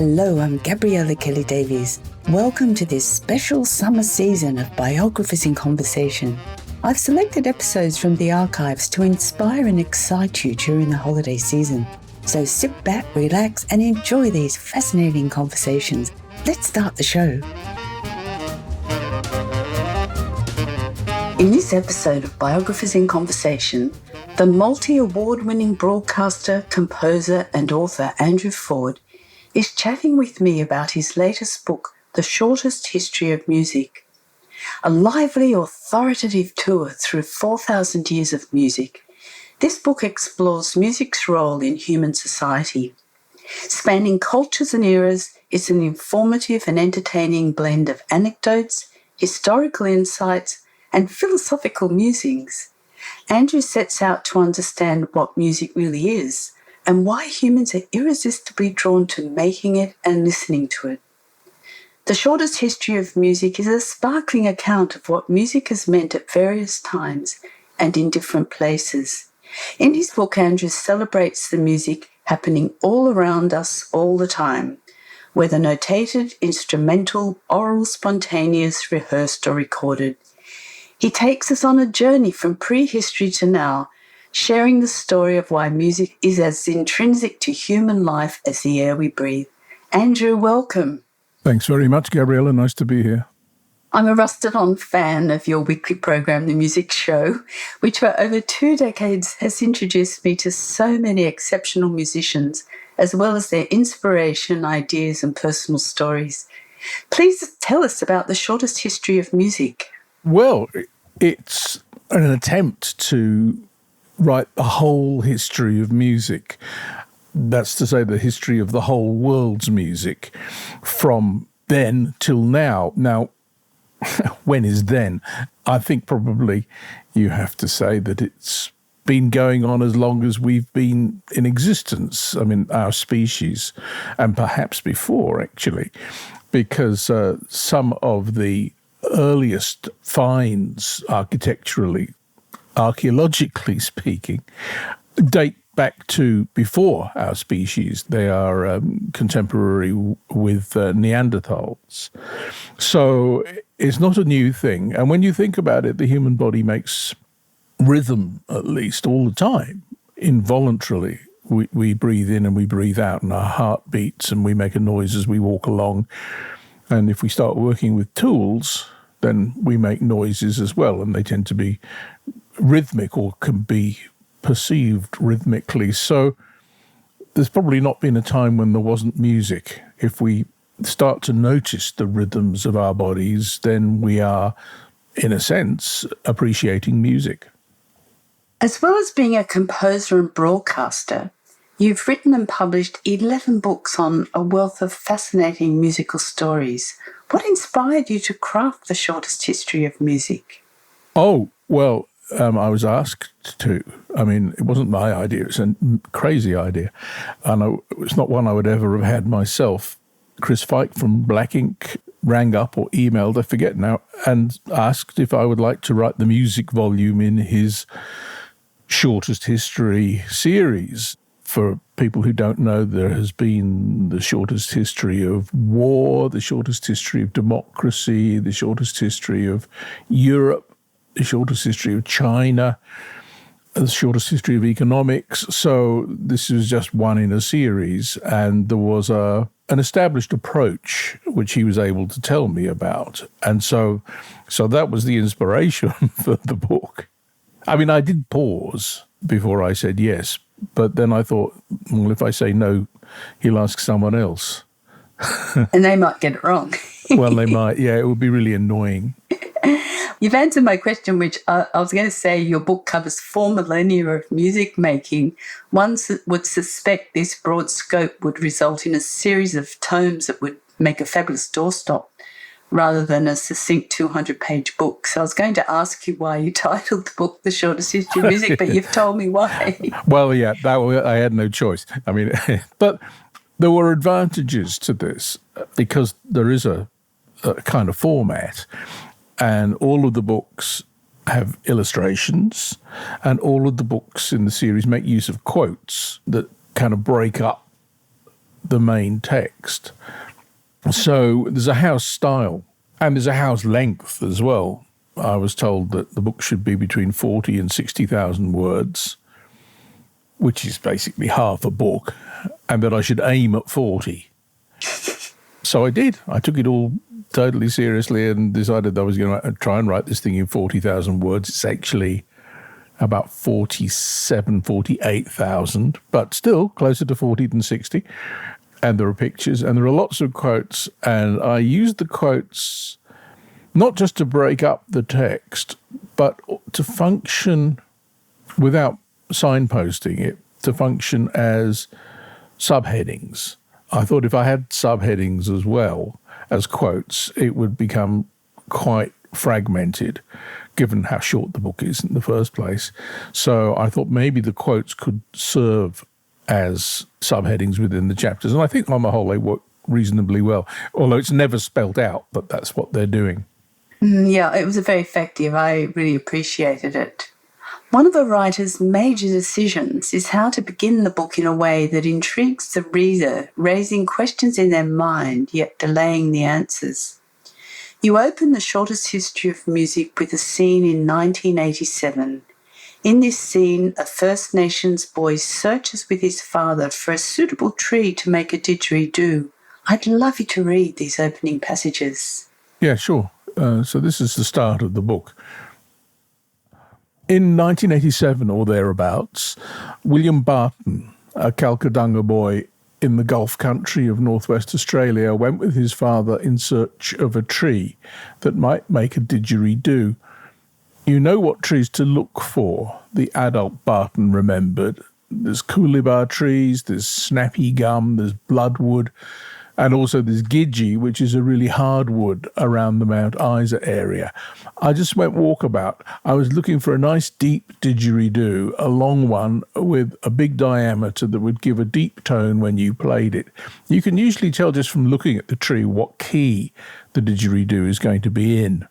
Hello, I'm Gabriella Kelly-Davies. Welcome to this special summer season of Biographers in Conversation. I've selected episodes from the archives to inspire and excite you during the holiday season. So sit back, relax, and enjoy these fascinating conversations. Let's start the show. In this episode of Biographers in Conversation, the multi-award-winning broadcaster, composer, and author Andrew Ford is chatting with me about his latest book, The Shortest History of Music, a lively, authoritative tour through 4,000 years of music. This book explores music's role in human society. Spanning cultures and eras, it's an informative and entertaining blend of anecdotes, historical insights, and philosophical musings. Andrew sets out to understand what music really is and why humans are irresistibly drawn to making it and listening to it. The Shortest History of Music is a sparkling account of what music has meant at various times and in different places. In his book, Andrew celebrates the music happening all around us all the time, whether notated, instrumental, oral, spontaneous, rehearsed or recorded. He takes us on a journey from prehistory to now, sharing the story of why music is as intrinsic to human life as the air we breathe. Andrew, welcome. Thanks very much, Gabriella. Nice to be here. I'm a rusted-on fan of your weekly program, The Music Show, which for over 2 decades has introduced me to so many exceptional musicians, as well as their inspiration, ideas, and personal stories. Please tell us about The Shortest History of Music. Well, it's an attempt to write the whole history of music. That's to say, the history of the whole world's music from then till now. Now, when is then? I think probably you have to say that it's been going on as long as we've been in existence. I mean, our species, and perhaps before, actually, because some of the earliest finds architecturally, archaeologically speaking, date back to before our species. They are contemporary with Neanderthals. So it's not a new thing. And when you think about it, the human body makes rhythm, at least, all the time, involuntarily. We breathe in and we breathe out, and our heart beats, and we make a noise as we walk along. And if we start working with tools, then we make noises as well, and they tend to be rhythmic or can be perceived rhythmically. So there's probably not been a time when there wasn't music. If we start to notice the rhythms of our bodies, then we are, in a sense, appreciating music. As well as being a composer and broadcaster, you've written and published 11 books on a wealth of fascinating musical stories. What inspired you to craft The Shortest History of Music? Oh, well, I was asked to. I mean, it wasn't my idea. It's a crazy idea. And it's not one I would ever have had myself. Chris Fike from Black Ink rang up or emailed, I forget now, and asked if I would like to write the music volume in his Shortest History series. For people who don't know, there has been the shortest history of war, the shortest history of democracy, the shortest history of Europe, the shortest history of China, the shortest history of economics. So this is just one in a series, and there was an established approach which he was able to tell me about. And so that was the inspiration for the book. I mean, I did pause before I said yes, but then I thought, well, if I say no, he'll ask someone else. And they might get it wrong. Well, they might. Yeah, it would be really annoying. You've answered my question, which I was going to say your book covers 4 millennia of music making. One would suspect this broad scope would result in a series of tomes that would make a fabulous doorstop rather than a succinct 200-page book. So I was going to ask you why you titled the book The Shortest History of Music, but you've told me why. Well, yeah, I had no choice. I mean, but there were advantages to this because there is a kind of format, and all of the books have illustrations, and all of the books in the series make use of quotes that kind of break up the main text. So there's a house style and there's a house length as well. I was told that the book should be between 40 and 60,000 words, which is basically half a book, and that I should aim at 40. So I did. I took it all totally seriously and decided I was going to try and write this thing in 40,000 words. It's actually about 47, 48,000, but still closer to 40 than 60. And there are pictures and there are lots of quotes. And I used the quotes not just to break up the text, but to function without signposting it, to function as subheadings. I thought if I had subheadings as well as quotes, it would become quite fragmented, given how short the book is in the first place. So I thought maybe the quotes could serve as subheadings within the chapters. And I think on the whole they work reasonably well, although it's never spelt out that that's what they're doing. Yeah, it was very effective. I really appreciated it. One of a writer's major decisions is how to begin the book in a way that intrigues the reader, raising questions in their mind, yet delaying the answers. You open The Shortest History of Music with a scene in 1987. In this scene, a First Nations boy searches with his father for a suitable tree to make a didgeridoo. I'd love you to read these opening passages. Yeah, sure. So this is the start of the book. In 1987 or thereabouts, William Barton, a Kalkadunga boy in the Gulf country of northwest Australia, went with his father in search of a tree that might make a didgeridoo. You know what trees to look for, the adult Barton remembered. There's coolibah trees, there's snappy gum, there's bloodwood, and also there's gidgee, which is a really hard wood around the Mount Isa area. I just went walkabout. I was looking for a nice deep didgeridoo, a long one with a big diameter that would give a deep tone when you played it. You can usually tell just from looking at the tree what key the didgeridoo is going to be in.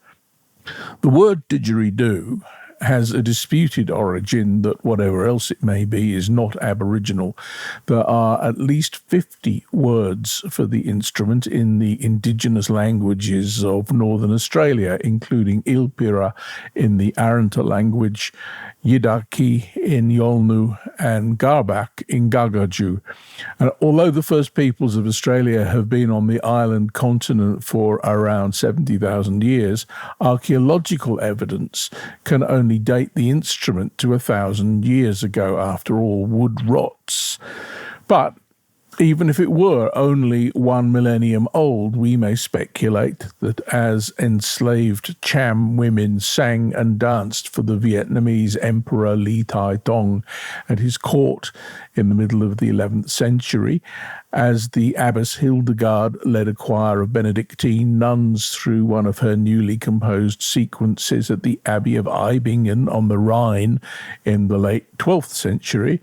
The word didgeridoo has a disputed origin that, whatever else it may be, is not Aboriginal. There are at least 50 words for the instrument in the indigenous languages of Northern Australia, including Ilpira in the Arrernte language, Yidaki in Yolnu, and Garbak in Gagaju. And although the first peoples of Australia have been on the island continent for around 70,000 years, archaeological evidence can only date the instrument to 1,000 years ago. After all, wood rots. But even if it were only 1 millennium old, we may speculate that as enslaved Cham women sang and danced for the Vietnamese Emperor Li Tai Tong at his court in the middle of the 11th century, as the Abbess Hildegard led a choir of Benedictine nuns through one of her newly composed sequences at the Abbey of Eibingen on the Rhine in the late 12th century,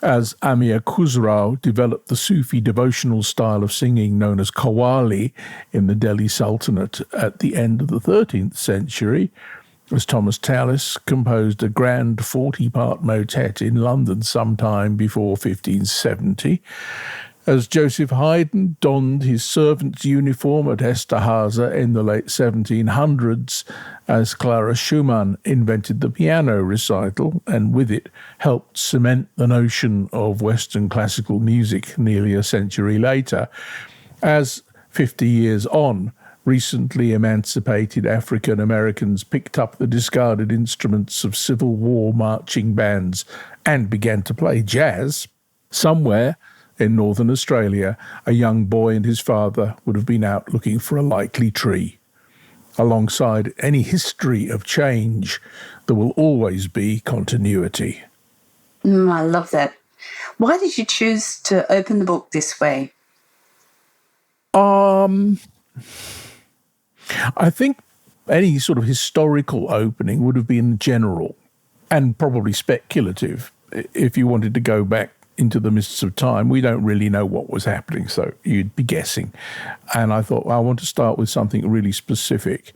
as Amir Khusrau developed the Sufi devotional style of singing known as Qawwali in the Delhi Sultanate at the end of the 13th century, as Thomas Tallis composed a grand 40-part motet in London sometime before 1570, as Joseph Haydn donned his servant's uniform at Esterhazy in the late 1700s, as Clara Schumann invented the piano recital and with it helped cement the notion of Western classical music nearly a century later, as 50 years on, recently emancipated African Americans picked up the discarded instruments of Civil War marching bands and began to play jazz. Somewhere in Northern Australia, a young boy and his father would have been out looking for a likely tree. Alongside any history of change, there will always be continuity. I love that. Why did you choose to open the book this way? I think any sort of historical opening would have been general and probably speculative. If you wanted to go back into the mists of time, we don't really know what was happening, so you'd be guessing. And I thought, well, I want to start with something really specific.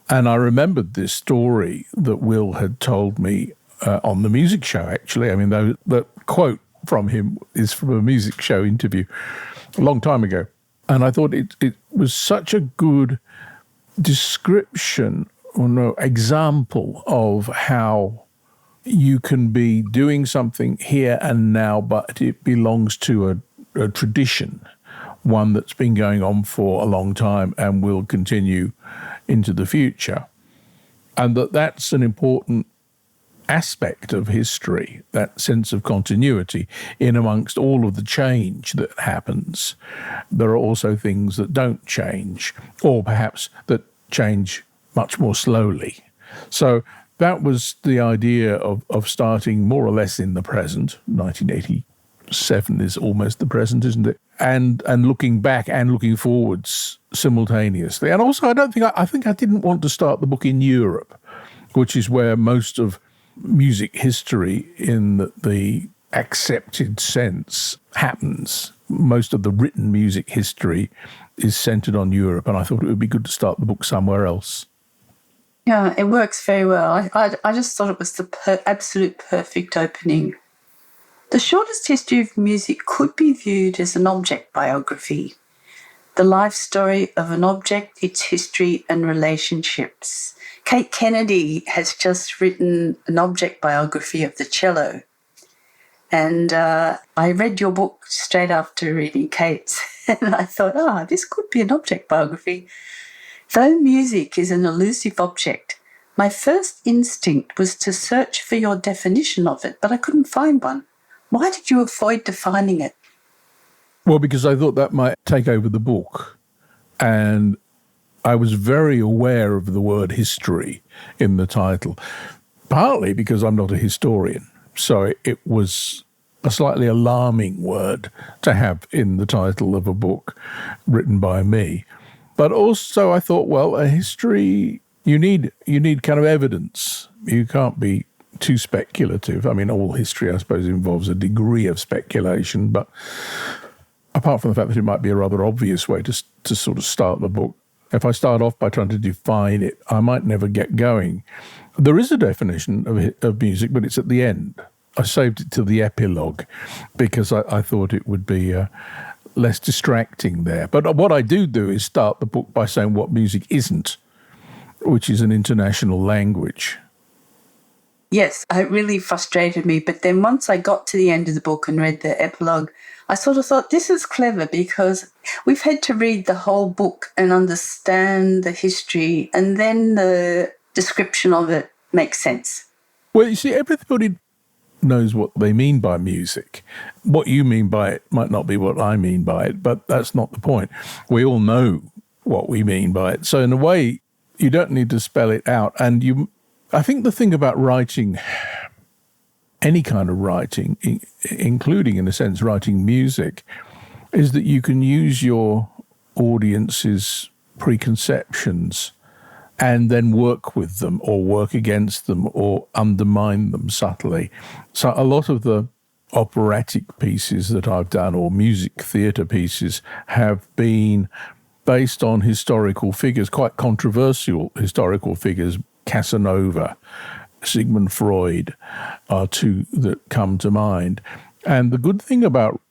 And I remembered this story that Will had told me on the music show, actually. I mean, that quote from him is from a music show interview a long time ago. And I thought it was such a good description or no example of how you can be doing something here and now, but it belongs to a tradition, one that's been going on for a long time and will continue into the future. And that's an important aspect of history, that sense of continuity in amongst all of the change that happens. There are also things that don't change, or perhaps that change much more slowly. So that was the idea of starting more or less in the present. 1987 is almost the present, isn't it? And looking back and looking forwards simultaneously. And also, I think I didn't want to start the book in Europe, which is where most of music history in the accepted sense happens. Most of the written music history is centred on Europe, and I thought it would be good to start the book somewhere else. Yeah, it works very well. I just thought it was the absolute perfect opening. The shortest history of music could be viewed as an object biography, the life story of an object, its history and relationships. Kate Kennedy has just written an object biography of the cello. And I read your book straight after reading Kate's, and I thought, this could be an object biography. Though music is an elusive object, my first instinct was to search for your definition of it, but I couldn't find one. Why did you avoid defining it? Well, because I thought that might take over the book. And I was very aware of the word history in the title, partly because I'm not a historian. So it was a slightly alarming word to have in the title of a book written by me. But also I thought, well, a history, you need kind of evidence. You can't be too speculative. I mean, all history, I suppose, involves a degree of speculation, but apart from the fact that it might be a rather obvious way to sort of start the book, if I start off by trying to define it, I might never get going. There is a definition of music, but it's at the end. I saved it to the epilogue because I thought it would be less distracting there. But what I do is start the book by saying what music isn't, which is an international language. Yes, it really frustrated me. But then once I got to the end of the book and read the epilogue, I sort of thought, this is clever because we've had to read the whole book and understand the history, and then the description of it makes sense. Well, you see, everybody knows what they mean by music. What you mean by it might not be what I mean by it, but that's not the point. We all know what we mean by it. So in a way, you don't need to spell it out. And I think the thing about writing, any kind of writing, including, in a sense, writing music, is that you can use your audience's preconceptions and then work with them or work against them or undermine them subtly. So a lot of the operatic pieces that I've done or music theatre pieces have been based on historical figures, quite controversial historical figures. Casanova, Sigmund Freud are two that come to mind. And the good thing about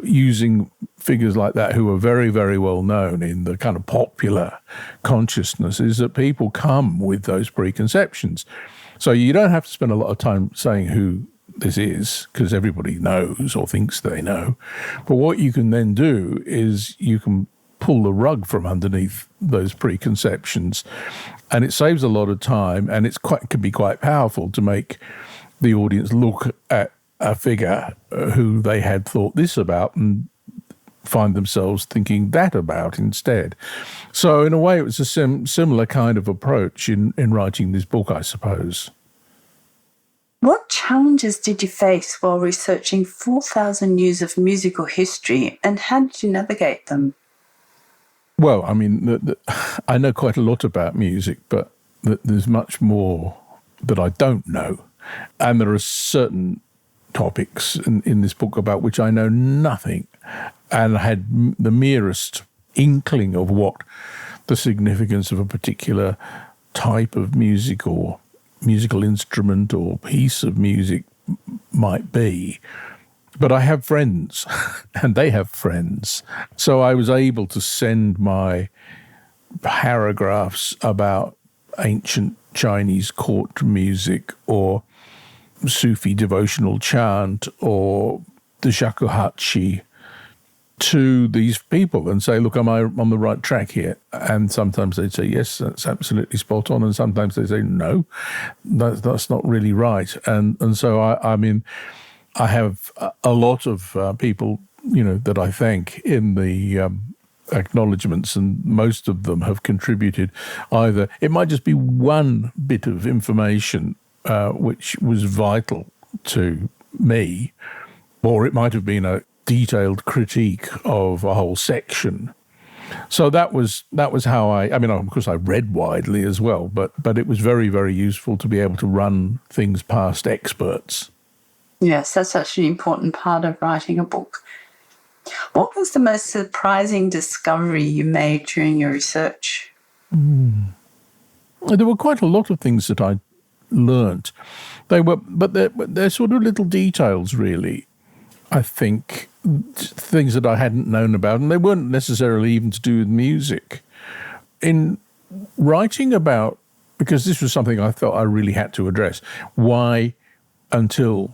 using figures like that who are very, very well known in the kind of popular consciousness is that people come with those preconceptions. So you don't have to spend a lot of time saying who this is because everybody knows or thinks they know. But what you can then do is you can pull the rug from underneath those preconceptions, and it saves a lot of time, and can be quite powerful to make the audience look at a figure who they had thought this about and find themselves thinking that about instead. So in a way, it was a similar kind of approach in writing this book, I suppose. What challenges did you face while researching 4,000 years of musical history, and how did you navigate them? Well, I mean, I know quite a lot about music, but there's much more that I don't know. And there are certain topics in this book about which I know nothing, and I had the merest inkling of what the significance of a particular type of music or musical instrument or piece of music might be. But I have friends, and they have friends. So I was able to send my paragraphs about ancient Chinese court music or Sufi devotional chant or the shakuhachi to these people and say, look, am I on the right track here? And sometimes they'd say, yes, that's absolutely spot on. And sometimes they say, no, that's not really right. And so, I mean, I have a lot of people, that I thank in the acknowledgements, and most of them have contributed either. It might just be one bit of information which was vital to me, or it might have been a detailed critique of a whole section. So that was how I mean, of course I read widely as well, but it was very, very useful to be able to run things past experts. Yes, that's such an important part of writing a book. What was the most surprising discovery you made during your research? There were quite a lot of things that I learnt. They're sort of little details, really. I think things that I hadn't known about, and they weren't necessarily even to do with music. In writing about, because this was something I felt I really had to address, why until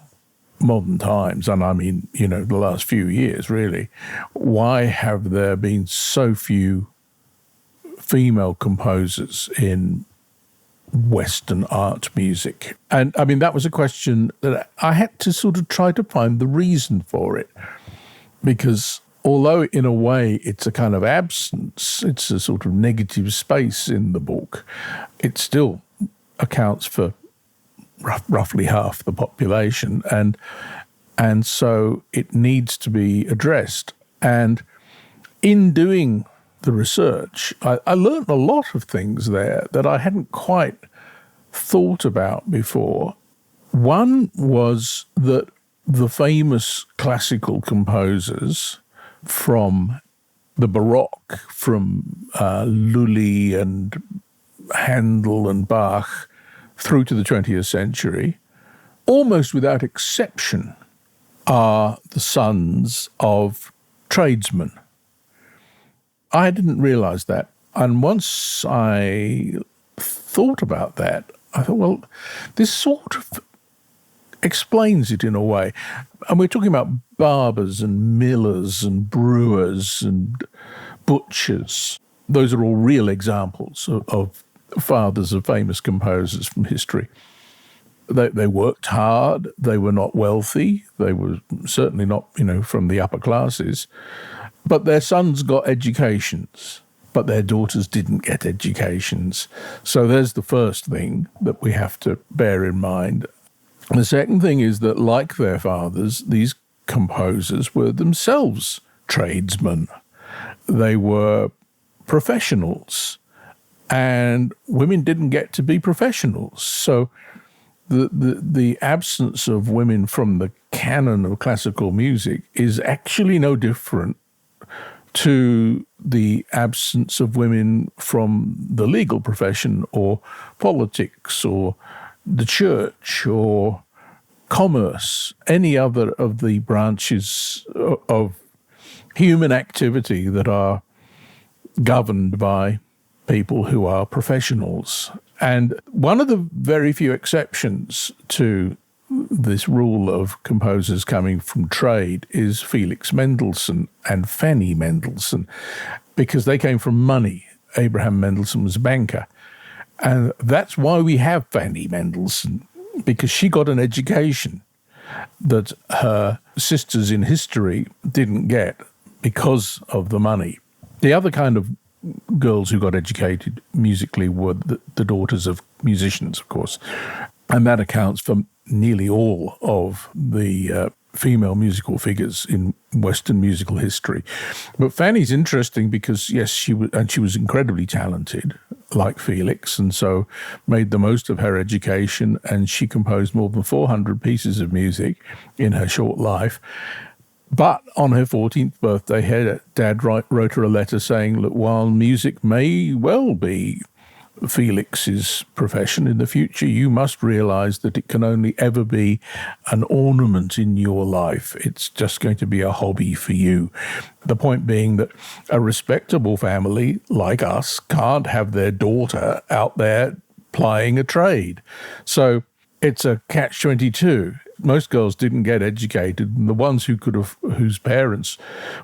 modern times, and I mean, the last few years really, why have there been so few female composers in Western art music? And I mean, that was a question that I had to sort of try to find the reason for it, because although in a way it's a kind of absence, it's a sort of negative space in the book, it still accounts for roughly half the population, and so it needs to be addressed. And in doing the research, I learned a lot of things there that I hadn't quite thought about before. One was that the famous classical composers from the Baroque, from Lully and Handel and Bach through to the 20th century, almost without exception, are the sons of tradesmen. I didn't realize that. And once I thought about that, I thought, well, this sort of explains it in a way. And we're talking about barbers and millers and brewers and butchers. Those are all real examples of fathers of famous composers from history. They worked hard. They were not wealthy. They were certainly not, from the upper classes. But their sons got educations, but their daughters didn't get educations. So there's the first thing that we have to bear in mind. And the second thing is that, like their fathers, these composers were themselves tradesmen. They were professionals, and women didn't get to be professionals. So the absence of women from the canon of classical music is actually no different to the absence of women from the legal profession or politics or the church or commerce, any other of the branches of human activity that are governed by people who are professionals. And one of the very few exceptions to this rule of composers coming from trade is Felix Mendelssohn and Fanny Mendelssohn, because they came from money. Abraham Mendelssohn was a banker. And that's why we have Fanny Mendelssohn, because she got an education that her sisters in history didn't get because of the money. The other kind of girls who got educated musically were the daughters of musicians, of course. And that accounts for nearly all of the female musical figures in Western musical history. But Fanny's interesting because, yes, she was incredibly talented, like Felix, and so made the most of her education, and she composed more than 400 pieces of music in her short life. But on her 14th birthday, her dad wrote her a letter saying, look, while music may well be Felix's profession in the future, you must realise that it can only ever be an ornament in your life. It's just going to be a hobby for you. The point being that a respectable family like us can't have their daughter out there plying a trade. So it's a catch-22. Most girls didn't get educated, and the ones whose parents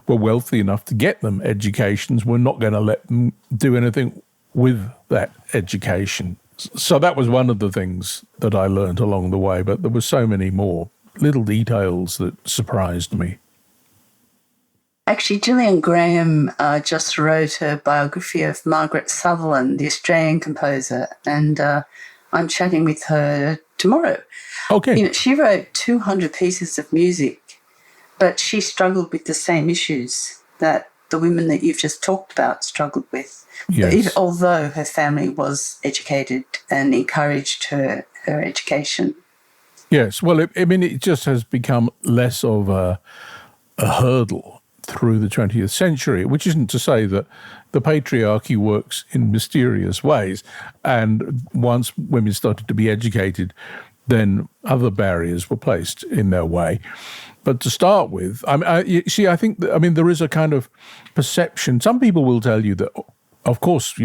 were wealthy enough to get them educations were not going to let them do anything with that education. So that was one of the things that I learned along the way, but there were so many more little details that surprised me. Actually, Gillian Graham just wrote a biography of Margaret Sutherland, the Australian composer, and I'm chatting with her tomorrow. Okay. She wrote 200 pieces of music, but she struggled with the same issues that the women that you've just talked about struggled with. Yes. Although her family was educated and encouraged her education. Yes. Well, it just has become less of a hurdle through the 20th century, which isn't to say that the patriarchy works in mysterious ways. And once women started to be educated, then other barriers were placed in their way. But to start with, I think there is a kind of perception. Some people will tell you that, of course,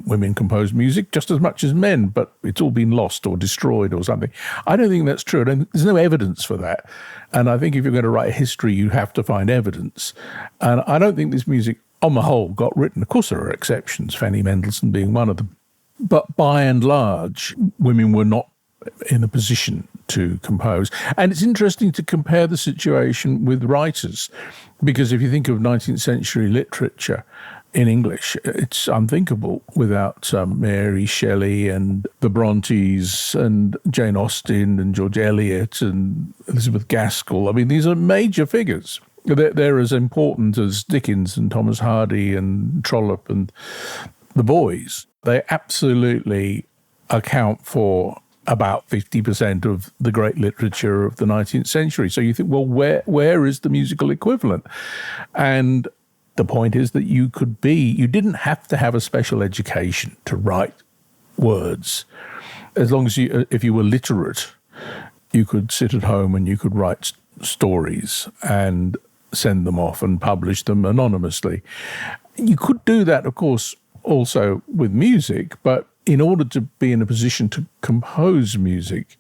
women compose music just as much as men, but it's all been lost or destroyed or something. I don't think that's true. There's no evidence for that. And I think if you're going to write history, you have to find evidence. And I don't think this music, on the whole, got written. Of course, there are exceptions, Fanny Mendelssohn being one of them. But by and large, women were not in a position to compose. And it's interesting to compare the situation with writers, because if you think of 19th century literature in English, it's unthinkable without Mary Shelley and the Brontes and Jane Austen and George Eliot and Elizabeth Gaskell. These are major figures. They're as important as Dickens and Thomas Hardy and Trollope and the boys. They absolutely account for about 50% of the great literature of the 19th century. So you think, well, where is the musical equivalent? And the point is that you didn't have to have a special education to write words. As long as if you were literate, you could sit at home and you could write stories and send them off and publish them anonymously. You could do that, of course, also with music, but in order to be in a position to compose music,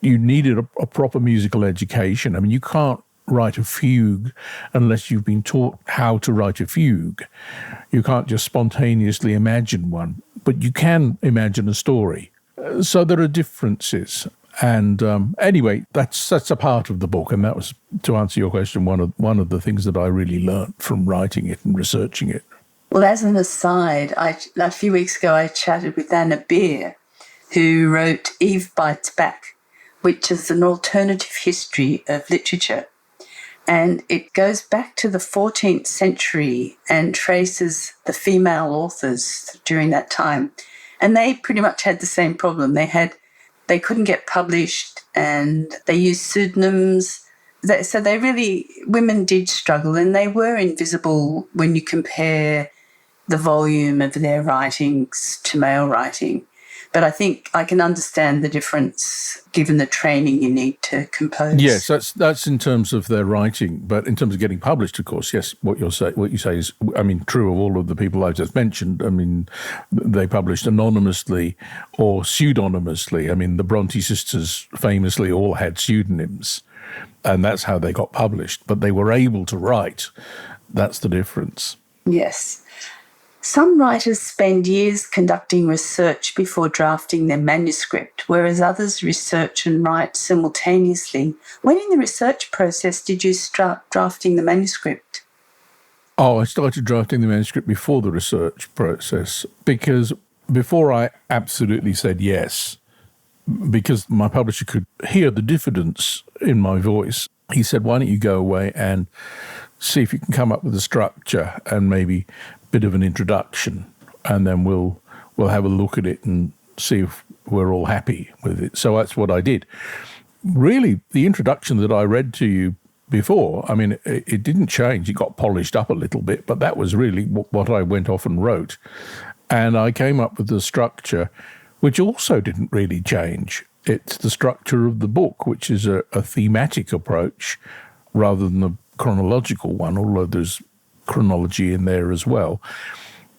you needed a proper musical education. You can't write a fugue unless you've been taught how to write a fugue. You can't just spontaneously imagine one, but you can imagine a story. So there are differences. And anyway, that's a part of the book, and that was, to answer your question, one of the things that I really learnt from writing it and researching it. Well, as an aside, a few weeks ago I chatted with Anna Beer, who wrote Eve Bites Back, which is an alternative history of literature. And it goes back to the 14th century and traces the female authors during that time. And they pretty much had the same problem. They couldn't get published and they used pseudonyms. So women did struggle, and they were invisible when you compare the volume of their writings to male writing. But I think I can understand the difference given the training you need to compose. Yes, that's in terms of their writing, but in terms of getting published, of course, yes, what you say is, true of all of the people I just mentioned. They published anonymously or pseudonymously. The Bronte sisters famously all had pseudonyms, and that's how they got published. But they were able to write. That's the difference. Yes. Some writers spend years conducting research before drafting their manuscript, whereas others research and write simultaneously. When in the research process did you start drafting the manuscript? I started drafting the manuscript before the research process, because before I absolutely said yes, because my publisher could hear the diffidence in my voice, he said, why don't you go away and see if you can come up with a structure and maybe bit of an introduction, and then we'll have a look at it and see if we're all happy with it. So that's what I did. Really, the introduction that I read to you before, it didn't change. It got polished up a little bit, but that was really what I went off and wrote. And I came up with a structure which also didn't really change. It's the structure of the book, which is a thematic approach rather than the chronological one, although there's chronology in there as well.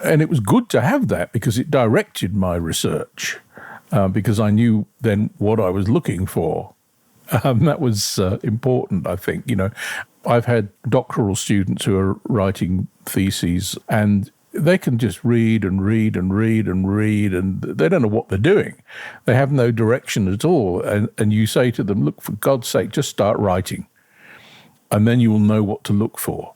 And it was good to have that because it directed my research, because I knew then what I was looking for. That was important, I think. You know, I've had doctoral students who are writing theses, and they can just read and read and read and read, and they don't know what they're doing. They have no direction at all. And you say to them, look, for God's sake, just start writing, and then you will know what to look for.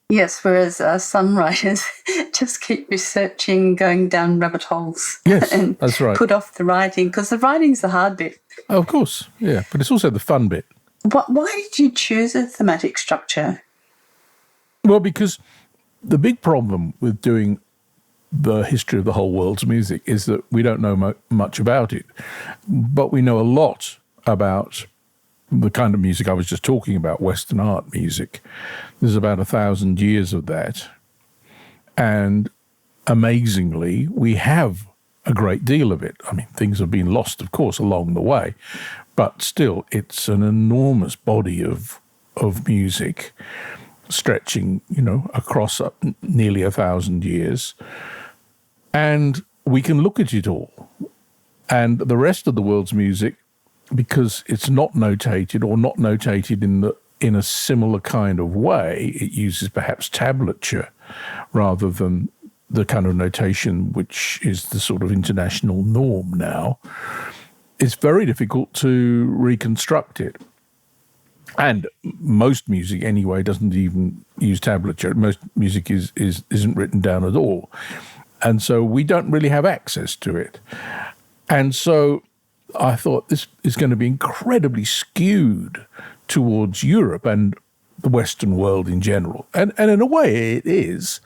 Yes, whereas some writers just keep researching, going down rabbit holes. Yes, and that's right. Put off the writing, because the writing's the hard bit. Oh, of course, yeah, but it's also the fun bit. Why did you choose a thematic structure? Well, because the big problem with doing the history of the whole world's music is that we don't know much about it, but we know a lot about the kind of music I was just talking about, Western art music. There's about 1,000 years of that. And amazingly, we have a great deal of it. I mean, things have been lost, of course, along the way, but still, it's an enormous body of music stretching, you know, across nearly 1,000 years. And we can look at it all. And the rest of the world's music, because it's not notated or not notated in a similar kind of way, it uses perhaps tablature rather than the kind of notation which is the sort of international norm now. It's very difficult to reconstruct it. And most music, anyway, doesn't even use tablature. Most music isn't written down at all. And so we don't really have access to it. And so I thought this is going to be incredibly skewed towards Europe and the Western world in general. And in a way it is.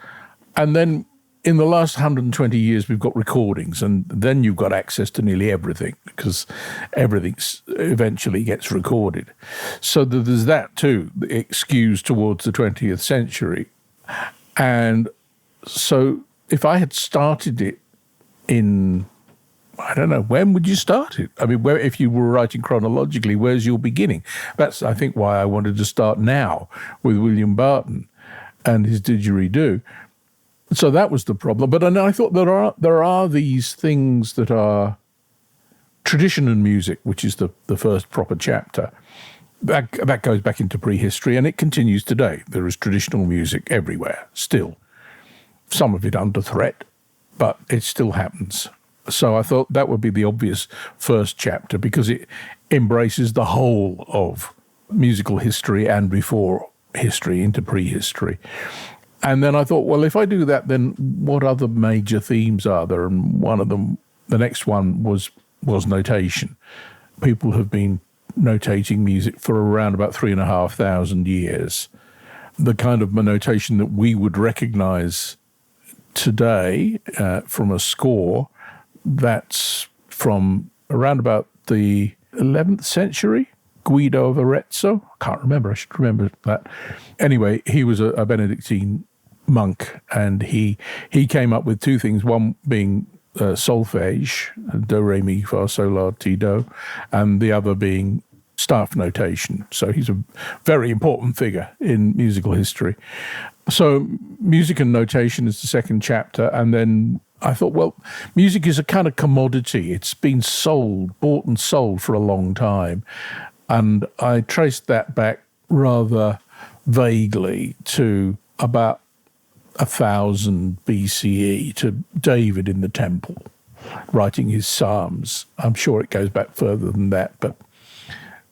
And then in the last 120 years, we've got recordings, and then you've got access to nearly everything because everything eventually gets recorded. So there's that too. It skews towards the 20th century. And so if I had started it in, I don't know, when would you start it? I mean, if you were writing chronologically, where's your beginning? That's, I think, why I wanted to start now with William Barton and his didgeridoo. So that was the problem. But I thought there are these things that are tradition and music, which is the first proper chapter. That goes back into prehistory, and it continues today. There is traditional music everywhere still. Some of it under threat, but it still happens. So I thought that would be the obvious first chapter because it embraces the whole of musical history and before history into prehistory. And then I thought, well, if I do that, then what other major themes are there? And one of them, the next one was notation. People have been notating music for around about 3,500 years. The kind of notation that we would recognize today from a score, that's from around about the 11th century. Guido of Arezzo, I can't remember, I should remember that. Anyway, he was a Benedictine monk, and he came up with two things, one being solfege, do, re, mi, fa, sol, la, ti, do, and the other being staff notation. So he's a very important figure in musical history. So music and notation is the second chapter, and then I thought, well, music is a kind of commodity. It's been bought and sold for a long time. And I traced that back rather vaguely to about 1,000 BCE, to David in the temple, writing his psalms. I'm sure it goes back further than that, but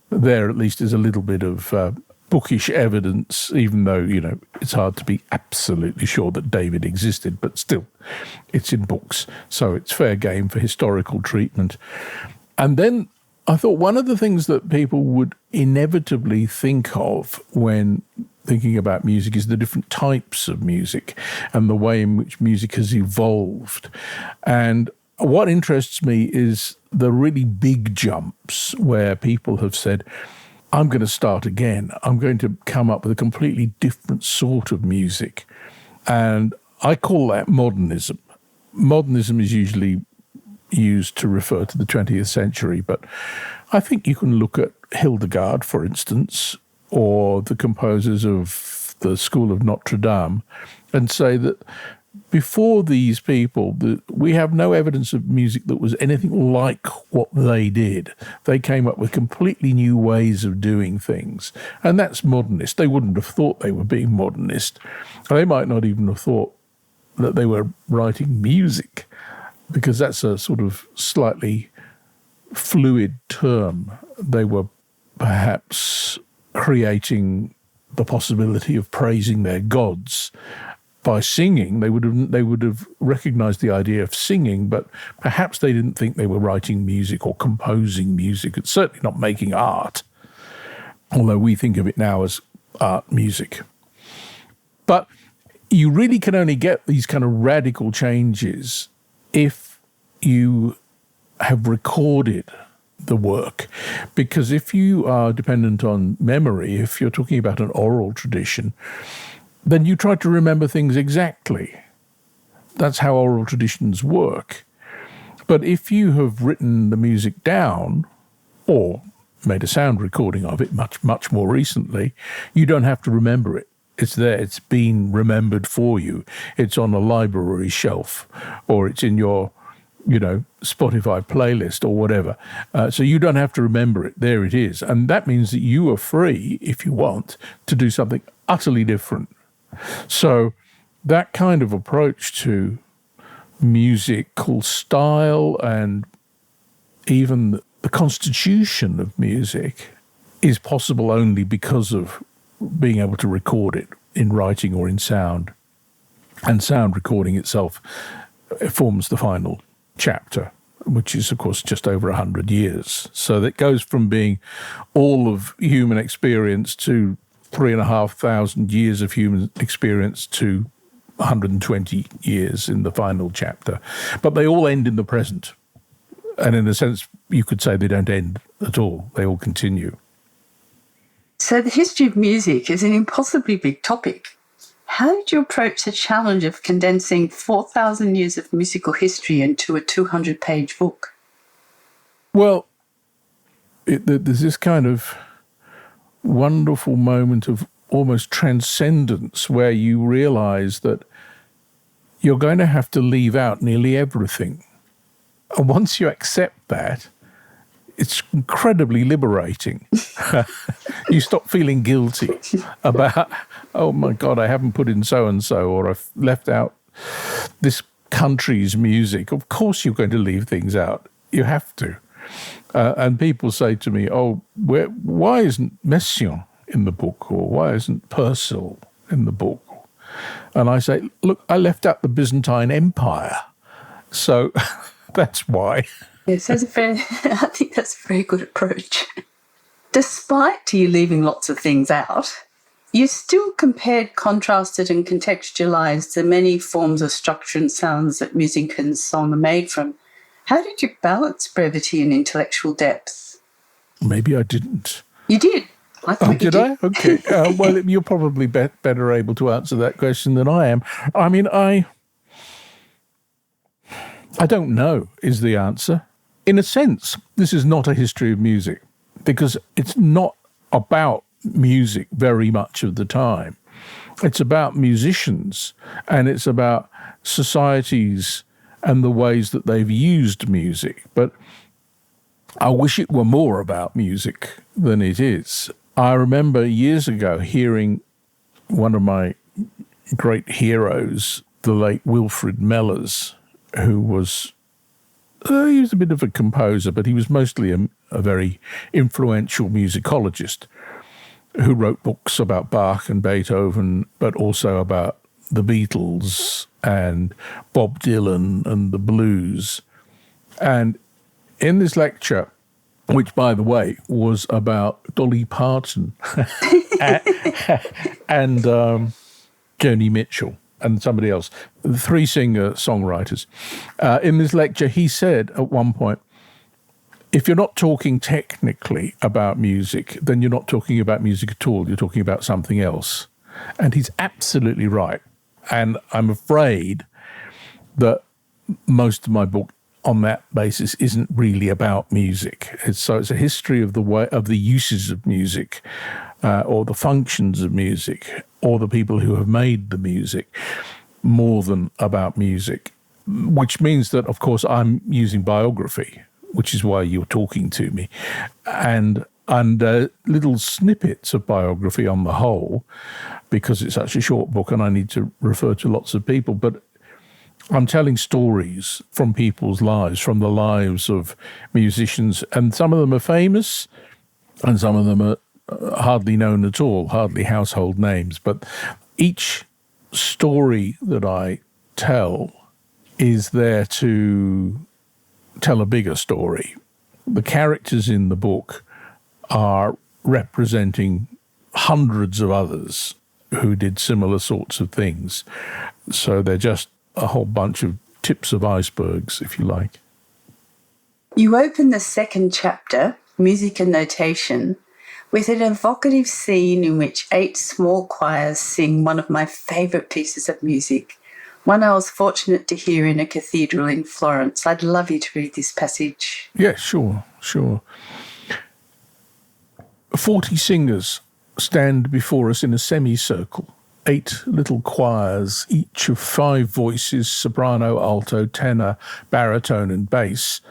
there at least is a little bit of bookish evidence, even though, you know, it's hard to be absolutely sure that David existed, but still, it's in books, so it's fair game for historical treatment. And then I thought one of the things that people would inevitably think of when thinking about music is the different types of music and the way in which music has evolved. And what interests me is the really big jumps where people have said, I'm going to start again. I'm going to come up with a completely different sort of music. And I call that modernism. modernism is usually used to refer to the 20th century, but I think you can look at Hildegard, for instance, or the composers of the School of Notre Dame, and say that before these people, we have no evidence of music that was anything like what they did. They came up with completely new ways of doing things, and that's modernist. They wouldn't have thought they were being modernist. They might not even have thought that they were writing music, because that's a sort of slightly fluid term. They were perhaps creating the possibility of praising their gods by singing. They would have recognized the idea of singing, but perhaps they didn't think they were writing music or composing music. It's certainly not making art, although we think of it now as art music. But you really can only get these kind of radical changes if you have recorded the work. Because if you are dependent on memory, if you're talking about an oral tradition, then you try to remember things exactly. That's how oral traditions work. But if you have written the music down or made a sound recording of it much more recently, you don't have to remember it. It's there. It's been remembered for you. It's on a library shelf, or it's in your, Spotify playlist or whatever. So you don't have to remember it. There it is. And that means that you are free, if you want, to do something utterly different. So that kind of approach to musical style and even the constitution of music is possible only because of being able to record it in writing or in sound. And sound recording itself forms the final chapter, which is, of course, just over 100 years. So that goes from being all of human experience to 3,500 years of human experience to 120 years in the final chapter. But they all end in the present. And in a sense, you could say they don't end at all. They all continue. So the history of music is an impossibly big topic. How did you approach the challenge of condensing 4,000 years of musical history into a 200-page book? Well, there's this kind of wonderful moment of almost transcendence where you realize that you're going to have to leave out nearly everything. And once you accept that, it's incredibly liberating. You stop feeling guilty about, oh my God, I haven't put in so-and-so, or I've left out this country's music. Of course you're going to leave things out. You have to. And people say to me, why isn't Messiaen in the book? Or why isn't Purcell in the book? And I say, look, I left out the Byzantine Empire. So that's why. Yes, I think that's a very good approach. Despite you leaving lots of things out, you still compared, contrasted and contextualised the many forms of structure and sounds that music and song are made from. How did you balance brevity and intellectual depth? Maybe I didn't. You did. I thought you did. I? Okay. Well, you're probably better able to answer that question than I am. I mean, I don't know is the answer. In a sense, this is not a history of music because it's not about music very much of the time. It's about musicians and it's about societies and the ways that they've used music. But I wish it were more about music than it is. I remember years ago hearing one of my great heroes, the late Wilfrid Mellors, who was he was a bit of a composer, but he was mostly a very influential musicologist who wrote books about Bach and Beethoven, but also about the Beatles and Bob Dylan and the blues. And in this lecture, which, by the way, was about Dolly Parton and Joni Mitchell and somebody else, the three singer-songwriters. In this lecture, he said at one point, if you're not talking technically about music, then you're not talking about music at all. You're talking about something else. And he's absolutely right. And I'm afraid that most of my book on that basis isn't really about music. It's a history of the uses of music, or the functions of music, or the people who have made the music, more than about music. Which means that, of course, I'm using biography, which is why you're talking to me, and little snippets of biography on the whole, because it's such a short book and I need to refer to lots of people. But I'm telling stories from people's lives, from the lives of musicians, and some of them are famous and some of them are hardly known at all, hardly household names. But each story that I tell is there to tell a bigger story. The characters in the book are representing hundreds of others who did similar sorts of things. So they're just a whole bunch of tips of icebergs, if you like. You open the second chapter, Music and Notation, with an evocative scene in which 8 small choirs sing one of my favourite pieces of music, one I was fortunate to hear in a cathedral in Florence. I'd love you to read this passage. Yeah, sure. 40 singers stand before us in a semicircle. 8 little choirs, each of 5 voices, soprano, alto, tenor, baritone and bass.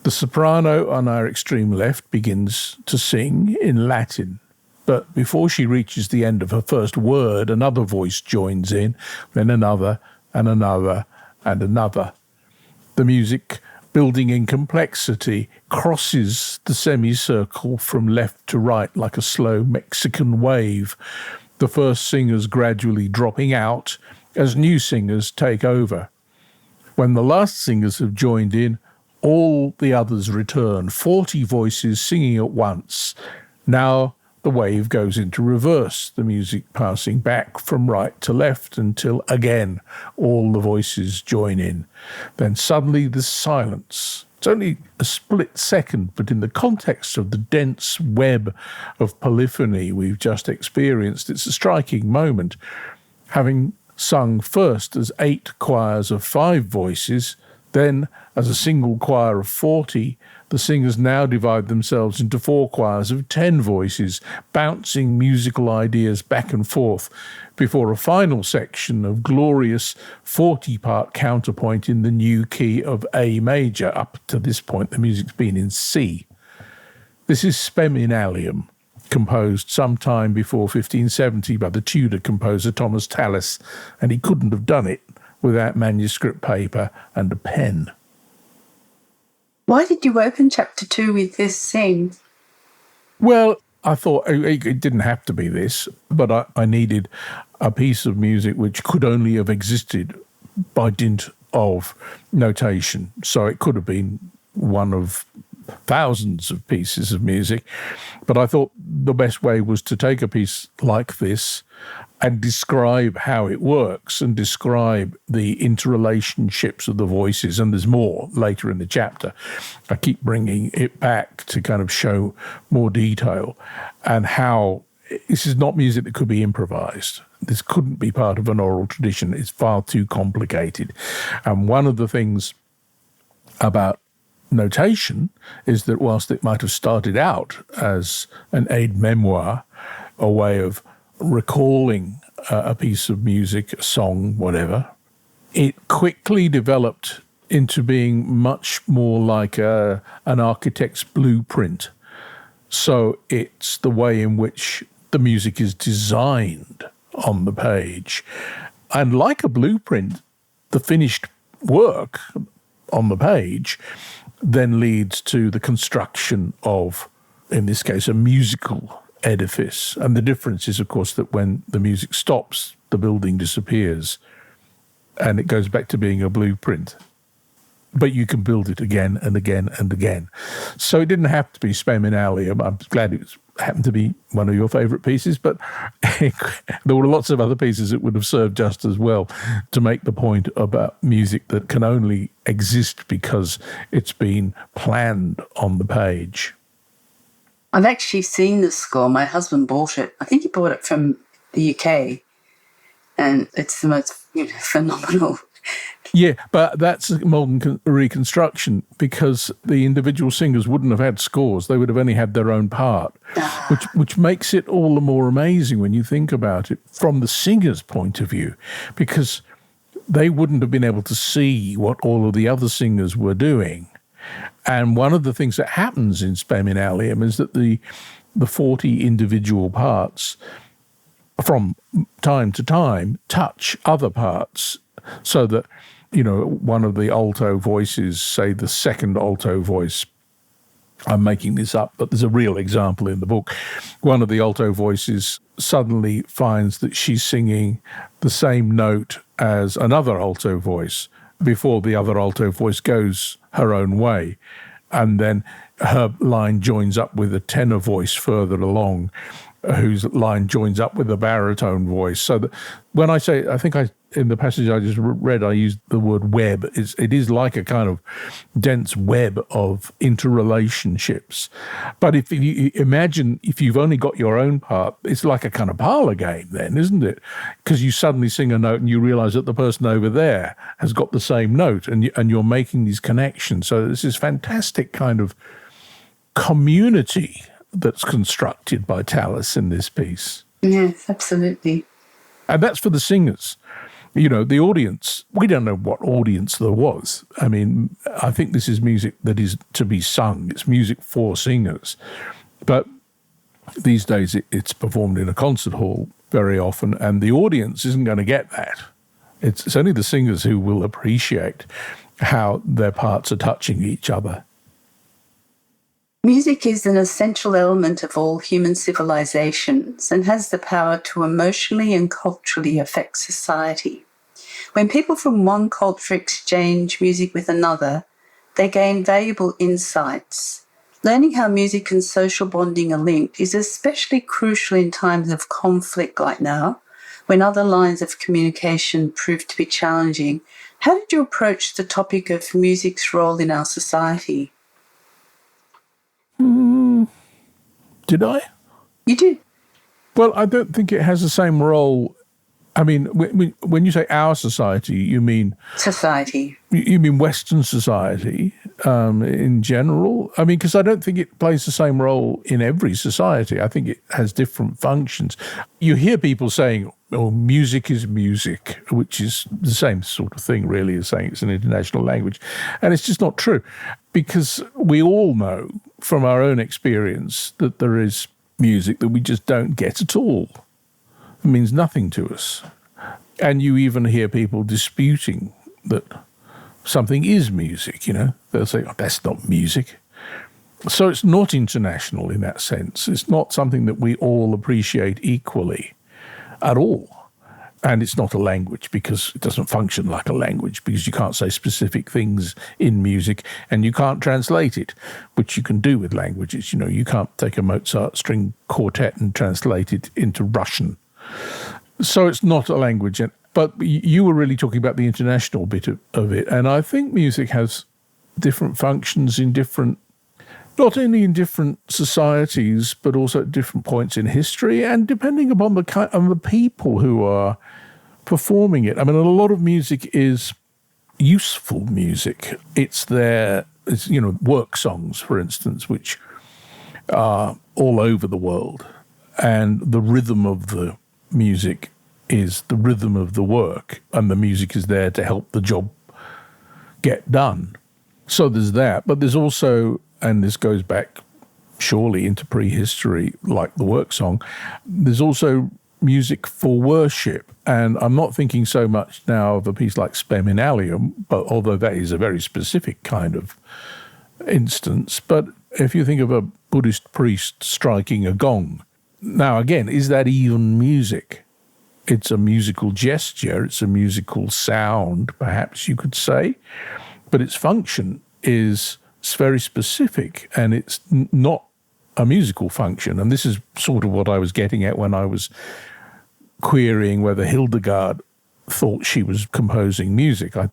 The soprano on our extreme left begins to sing in Latin, but before she reaches the end of her first word, another voice joins in, then another, and another, and another. The music, building in complexity, crosses the semicircle from left to right like a slow Mexican wave, the first singers gradually dropping out as new singers take over. When the last singers have joined in, all the others return, 40 voices singing at once. Now the wave goes into reverse, the music passing back from right to left until again all the voices join in. Then suddenly there's silence. It's only a split second, but in the context of the dense web of polyphony we've just experienced, it's a striking moment. Having sung first as 8 choirs of 5 voices, then as a single choir of 40, the singers now divide themselves into 4 choirs of 10 voices, bouncing musical ideas back and forth, before a final section of glorious 40-part counterpoint in the new key of A major. Up to this point, the music's been in C. This is Spem in Alium, composed sometime before 1570 by the Tudor composer Thomas Tallis, and he couldn't have done it without manuscript paper and a pen. Why did you open chapter 2 with this scene? Well, I thought it didn't have to be this, but I needed a piece of music which could only have existed by dint of notation. So it could have been one of thousands of pieces of music. But I thought the best way was to take a piece like this and describe how it works and describe the interrelationships of the voices. And there's more later in the chapter. I keep bringing it back to kind of show more detail and how this is not music that could be improvised. This couldn't be part of an oral tradition. It's far too complicated. And one of the things about notation is that whilst it might have started out as an aide-memoire, a way of recalling a piece of music, a song, whatever, it quickly developed into being much more like an architect's blueprint. So it's the way in which the music is designed on the page. And like a blueprint, the finished work on the page then leads to the construction of, in this case, a musical edifice. And the difference is, of course, that when the music stops, the building disappears and it goes back to being a blueprint. But you can build it again and again and again. So it didn't have to be Spem in Alium. I'm glad it happened to be one of your favourite pieces, but there were lots of other pieces that would have served just as well to make the point about music that can only exist because it's been planned on the page. I've actually seen the score. My husband bought it. I think he bought it from the UK. And it's the most phenomenal Yeah, but that's a modern reconstruction, because the individual singers wouldn't have had scores. They would have only had their own part, which makes it all the more amazing when you think about it from the singer's point of view, because they wouldn't have been able to see what all of the other singers were doing. And one of the things that happens in Spem in Alium is that the 40 individual parts from time to time touch other parts, so that, you know, one of the alto voices, say the second alto voice, I'm making this up, but there's a real example in the book. One of the alto voices suddenly finds that she's singing the same note as another alto voice before the other alto voice goes her own way. And then her line joins up with a tenor voice further along, whose line joins up with a baritone voice. So that when I say, I think in the passage I just read, I used the word web. It is like a kind of dense web of interrelationships. But if you imagine, if you've only got your own part, it's like a kind of parlor game then, isn't it? Because you suddenly sing a note and you realize that the person over there has got the same note, and you're making these connections. So this is fantastic kind of community that's constructed by Tallis in this piece. Yes, absolutely. And that's for the singers. You know, the audience, we don't know what audience there was. I mean, I think this is music that is to be sung. It's music for singers. But these days it's performed in a concert hall very often, and the audience isn't going to get that. It's only the singers who will appreciate how their parts are touching each other. Music is an essential element of all human civilizations and has the power to emotionally and culturally affect society. When people from one culture exchange music with another, they gain valuable insights. Learning how music and social bonding are linked is especially crucial in times of conflict like now, when other lines of communication prove to be challenging. How did you approach the topic of music's role in our society? Did I? You did. Well, I don't think it has the same role. I mean, when you say our society, you mean... Society. You mean Western society in general? I mean, because I don't think it plays the same role in every society. I think it has different functions. You hear people saying, oh, music is music, which is the same sort of thing, really, as saying it's an international language. And it's just not true, because we all know from our own experience that there is music that we just don't get at all. It means nothing to us. And you even hear people disputing that something is music, you know. They'll say, oh, that's not music. So it's not international in that sense. It's not something that we all appreciate equally at all. And it's not a language, because it doesn't function like a language, because you can't say specific things in music and you can't translate it, which you can do with languages. You know, you can't take a Mozart string quartet and translate it into Russian. So it's not a language. But you were really talking about the international bit of it. And I think music has different functions in different, not only in different societies, but also at different points in history, and depending upon the people who are performing it. I mean, a lot of music is useful music. It's you know, work songs, for instance, which are all over the world. And the rhythm of the music is the rhythm of the work, and the music is there to help the job get done. So there's that. But there's also, and this goes back surely into prehistory, like the work song, there's also music for worship. And I'm not thinking so much now of a piece like Spem in Alium, but although that is a very specific kind of instance. But if you think of a Buddhist priest striking a gong, now again, is that even music? It's a musical gesture, it's a musical sound, perhaps you could say, but its function is very specific, and it's not a musical function. And this is sort of what I was getting at when I was querying whether Hildegard thought she was composing music. I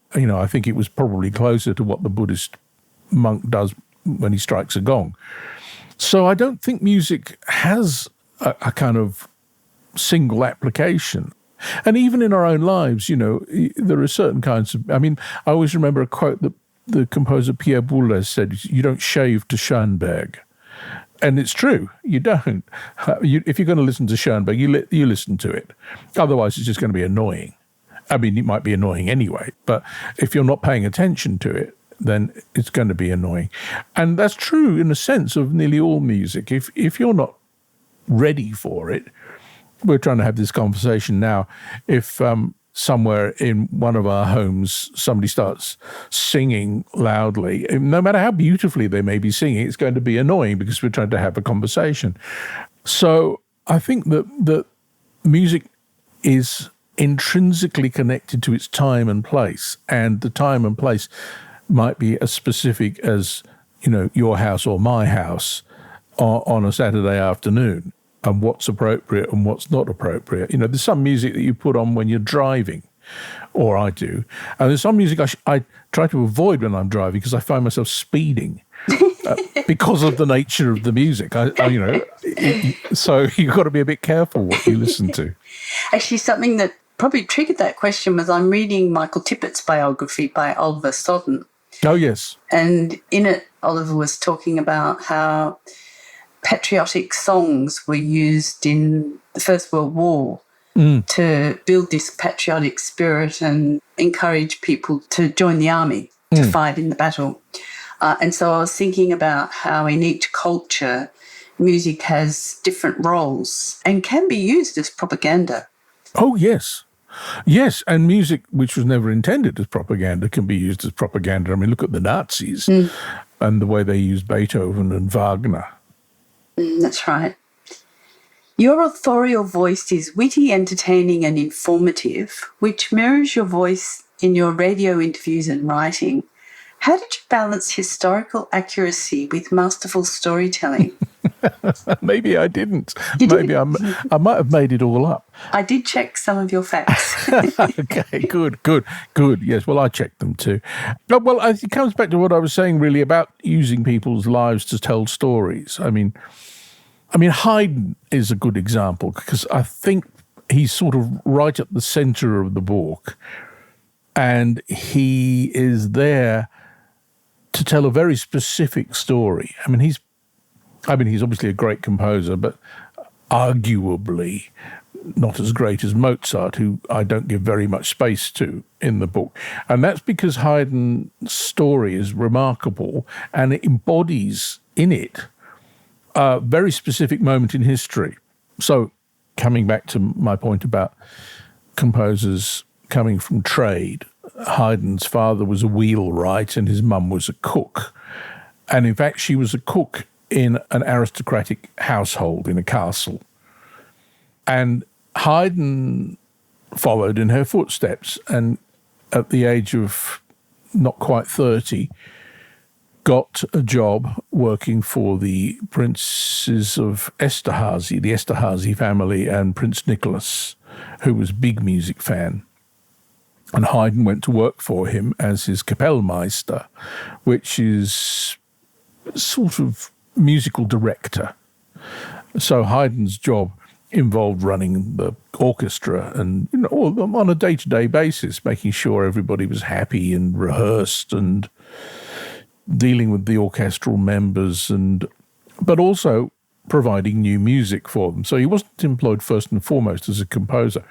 think it was probably closer to what the Buddhist monk does when he strikes a gong. So I don't think music has a kind of single application. And even in our own lives, there are certain kinds of... I mean, I always remember a quote that the composer Pierre Boulez said, you don't shave to Schoenberg. And it's true, you don't. If you're going to listen to Schoenberg, you listen to it. Otherwise, it's just going to be annoying. I mean, it might be annoying anyway, but if you're not paying attention to it, then it's going to be annoying. And that's true in a sense of nearly all music. If you're not ready for it, we're trying to have this conversation now. If somewhere in one of our homes somebody starts singing loudly, no matter how beautifully they may be singing, it's going to be annoying because we're trying to have a conversation. So I think that music is intrinsically connected to its time and place, and the time and place might be as specific as, your house or my house on a Saturday afternoon, and what's appropriate and what's not appropriate. There's some music that you put on when you're driving, or I do, and there's some music I try to avoid when I'm driving because I find myself speeding because of the nature of the music. So you've got to be a bit careful what you listen to. Actually, something that probably triggered that question was I'm reading Michael Tippett's biography by Oliver Stodden. Oh, yes. And in it, Oliver was talking about how patriotic songs were used in the First World War to build this patriotic spirit and encourage people to join the army to fight in the battle. And so I was thinking about how in each culture, music has different roles and can be used as propaganda. Oh, yes. Yes, and music, which was never intended as propaganda, can be used as propaganda. I mean, look at the Nazis and the way they used Beethoven and Wagner. That's right. Your authorial voice is witty, entertaining and informative, which mirrors your voice in your radio interviews and writing. How did you balance historical accuracy with masterful storytelling? Maybe I didn't. Maybe I might have made it all up. I did check some of your facts. Okay, good. Yes, well, I checked them too. Well, it comes back to what I was saying really about using people's lives to tell stories. I mean, Haydn is a good example because I think he's sort of right at the centre of the book, and he is there to tell a very specific story. I mean, he's obviously a great composer, but arguably not as great as Mozart, who I don't give very much space to in the book. And that's because Haydn's story is remarkable and it embodies in it a very specific moment in history. So coming back to my point about composers coming from trade, Haydn's father was a wheelwright and his mum was a cook. And in fact, she was a cook in an aristocratic household in a castle. And Haydn followed in her footsteps and at the age of not quite 30, got a job working for the princes of Esterhazy, the Esterhazy family, and Prince Nicholas, who was a big music fan. And Haydn went to work for him as his Kapellmeister, which is sort of musical director. So Haydn's job involved running the orchestra and on a day-to-day basis, making sure everybody was happy and rehearsed and dealing with the orchestral members, but also providing new music for them. So he wasn't employed first and foremost as a composer,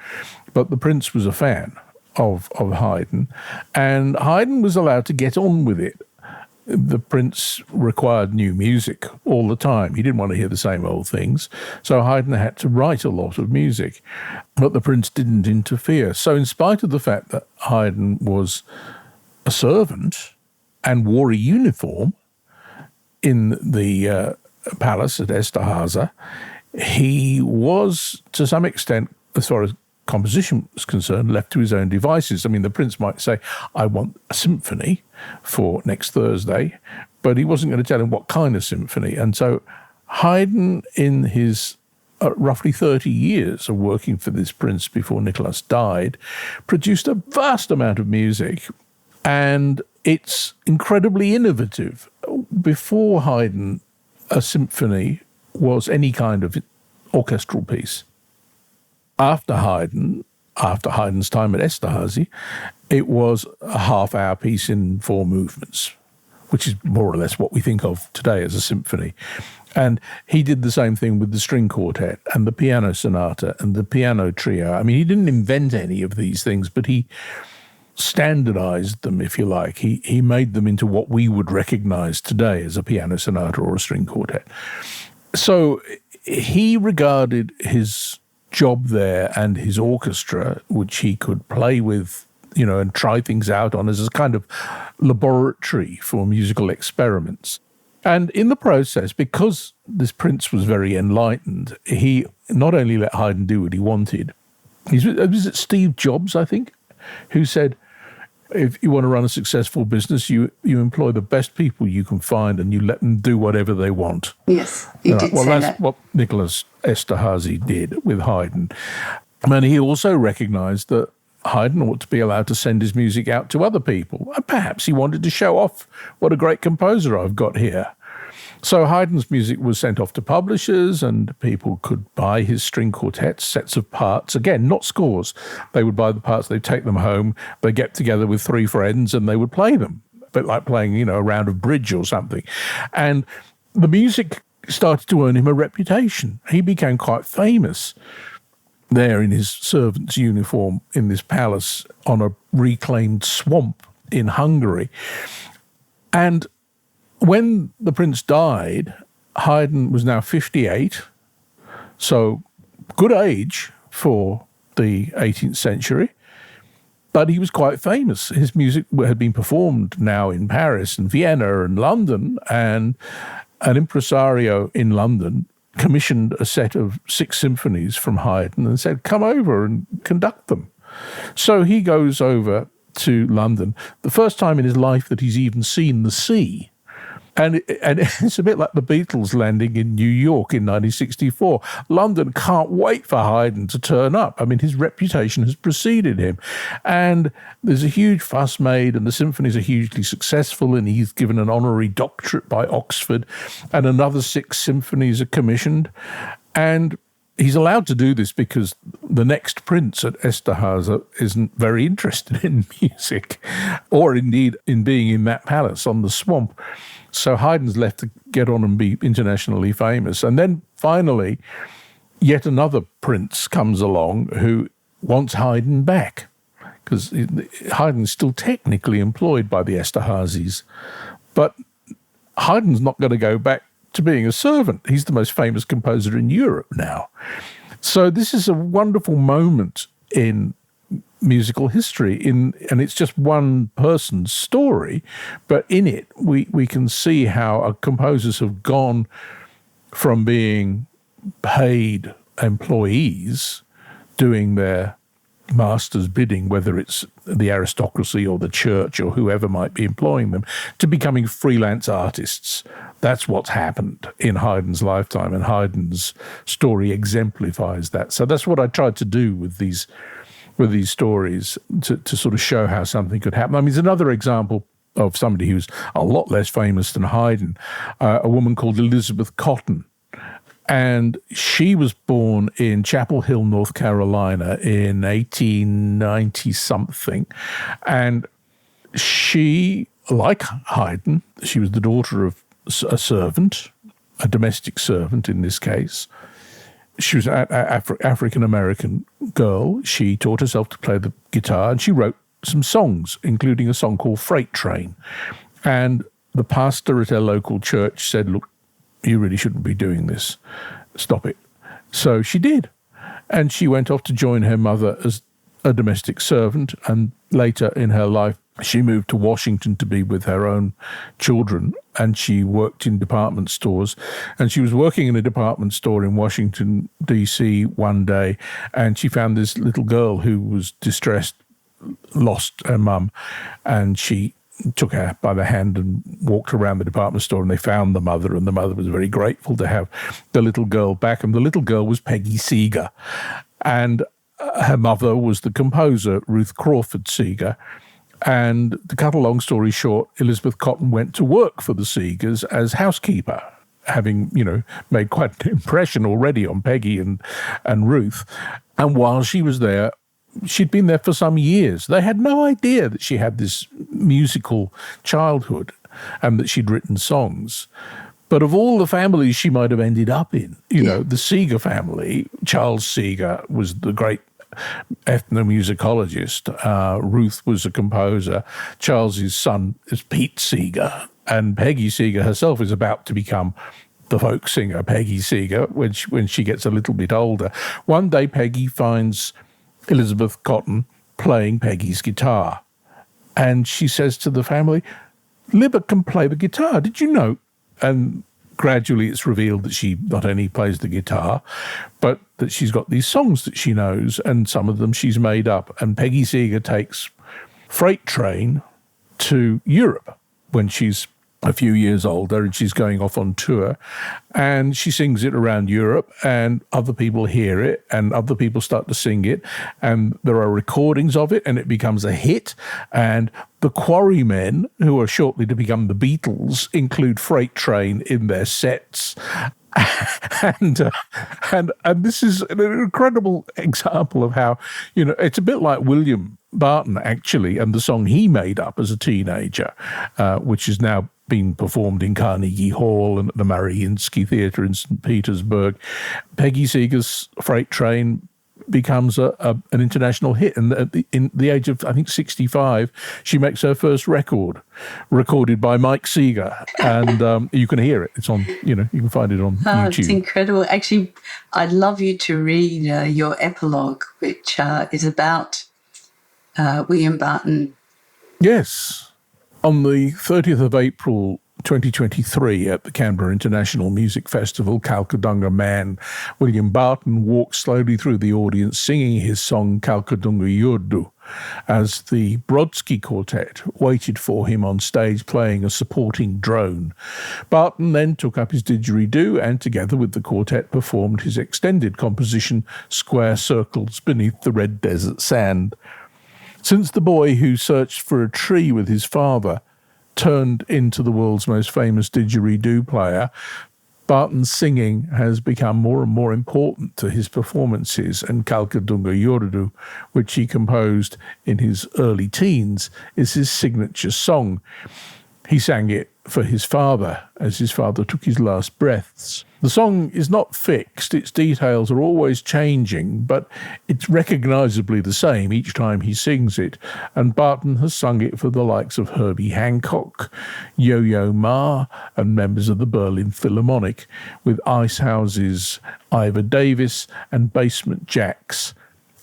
but the prince was a fan of Haydn, and Haydn was allowed to get on with it. The prince required new music all the time. He didn't want to hear the same old things, so Haydn had to write a lot of music, but the prince didn't interfere. So in spite of the fact that Haydn was a servant and wore a uniform in the palace at Esterhazy, he was, to some extent, as far as composition was concerned, left to his own devices. I mean, the prince might say, I want a symphony for next Thursday, but he wasn't going to tell him what kind of symphony. And so Haydn, in his roughly 30 years of working for this prince before Nicholas died, produced a vast amount of music, and it's incredibly innovative. Before Haydn, a symphony was any kind of orchestral piece. After Haydn, after Haydn's time at Esterházy, it was a half-hour piece in 4 movements, which is more or less what we think of today as a symphony. And he did the same thing with the string quartet and the piano sonata and the piano trio. I mean, he didn't invent any of these things, but he standardized them, if you like. He made them into what we would recognize today as a piano sonata or a string quartet. So he regarded his job there and his orchestra, which he could play with, and try things out on, as a kind of laboratory for musical experiments. And in the process, because this prince was very enlightened, he not only let Haydn do what he wanted. Was it Steve Jobs, I think, who said, if you want to run a successful business, you employ the best people you can find and you let them do whatever they want. Yes, he did say that's that. what Nicholas Esterházy did with Haydn. And he also recognised that Haydn ought to be allowed to send his music out to other people. And perhaps he wanted to show off what a great composer I've got here. So Haydn's music was sent off to publishers, and people could buy his string quartets, sets of parts. Again, not scores. They would buy the parts, they'd take them home, they'd get together with 3 friends and they would play them. A bit like playing, a round of bridge or something. And the music started to earn him a reputation. He became quite famous there in his servant's uniform in this palace on a reclaimed swamp in Hungary. And when the prince died, Haydn was now 58, so good age for the 18th century, but he was quite famous. His music had been performed now in Paris and Vienna and London, and an impresario in London commissioned a set of 6 symphonies from Haydn and said, come over and conduct them. So he goes over to London, the first time in his life that he's even seen the sea. And it's a bit like the Beatles landing in New York in 1964. London can't wait for Haydn to turn up. I mean, his reputation has preceded him. And there's a huge fuss made, and the symphonies are hugely successful, and he's given an honorary doctorate by Oxford, and another 6 symphonies are commissioned. And he's allowed to do this because the next prince at Esterházy isn't very interested in music, or indeed in being in that palace on the swamp. So Haydn's left to get on and be internationally famous. And then finally, yet another prince comes along who wants Haydn back, because Haydn's still technically employed by the Esterházys. But Haydn's not going to go back to being a servant. He's the most famous composer in Europe now. So this is a wonderful moment in musical history, and it's just one person's story, but in it we can see how composers have gone from being paid employees doing their master's bidding, whether it's the aristocracy or the church or whoever might be employing them, to becoming freelance artists. That's what's happened in Haydn's lifetime, and Haydn's story exemplifies that. So that's what I tried to do with these stories, to sort of show how something could happen. I mean, it's another example of somebody who's a lot less famous than Haydn, a woman called Elizabeth Cotton. And she was born in Chapel Hill, North Carolina in 1890-something. And she, like Haydn, she was the daughter of a servant, a domestic servant in this case. She was an African-American girl. She taught herself to play the guitar, and she wrote some songs, including a song called Freight Train. And the pastor at her local church said, look, you really shouldn't be doing this. Stop it. So she did. And she went off to join her mother as a domestic servant, and later in her life, she moved to Washington to be with her own children, and she worked in department stores. And she was working in a department store in Washington, D.C. one day, and she found this little girl who was distressed, lost her mum, and she took her by the hand and walked around the department store, and they found the mother, and the mother was very grateful to have the little girl back. And the little girl was Peggy Seeger, and her mother was the composer, Ruth Crawford Seeger. And to cut a long story short, Elizabeth Cotton went to work for the Seegers as housekeeper, having, made quite an impression already on Peggy and Ruth. And while she was there, she'd been there for some years. They had no idea that she had this musical childhood and that she'd written songs. But of all the families she might have ended up in, the Seeger family, Charles Seeger was the great ethnomusicologist. Ruth was a composer. Charles's son is Pete Seeger. And Peggy Seeger herself is about to become the folk singer, Peggy Seeger, when she gets a little bit older. One day, Peggy finds Elizabeth Cotton playing Peggy's guitar. And she says to the family, Libba can play the guitar, did you know? And gradually it's revealed that she not only plays the guitar, but that she's got these songs that she knows, and some of them she's made up. And Peggy Seeger takes Freight Train to Europe when she's a few years older, and she's going off on tour, and she sings it around Europe, and other people hear it, and other people start to sing it, and there are recordings of it, and it becomes a hit. And the Quarrymen, who are shortly to become the Beatles, include Freight Train in their sets. and this is an incredible example of how, it's a bit like William Barton, actually, and the song he made up as a teenager, which is now been performed in Carnegie Hall and at the Mariinsky Theatre in St. Petersburg. Peggy Seeger's Freight Train becomes an international hit. And at the age of, I think, 65, she makes her first record, recorded by Mike Seeger. And you can hear it. It's on, you can find it on YouTube. It's incredible. Actually, I'd love you to read your epilogue, which is about William Barton. Yes. On the 30th of April 2023 at the Canberra International Music Festival, Kalkadunga Man William Barton walked slowly through the audience singing his song Kalkadunga Yurdu as the Brodsky Quartet waited for him on stage playing a supporting drone. Barton then took up his didgeridoo and together with the quartet performed his extended composition Square Circles Beneath the Red Desert Sand. Since the boy who searched for a tree with his father turned into the world's most famous didgeridoo player, Barton's singing has become more and more important to his performances, and Kalkadunga Yurdu, which he composed in his early teens, is his signature song. He sang it for his father as his father took his last breaths. The song is not fixed, its details are always changing, but it's recognisably the same each time he sings it, and Barton has sung it for the likes of Herbie Hancock, Yo-Yo Ma, and members of the Berlin Philharmonic, with Icehouse's Ivor Davis and Basement Jaxx.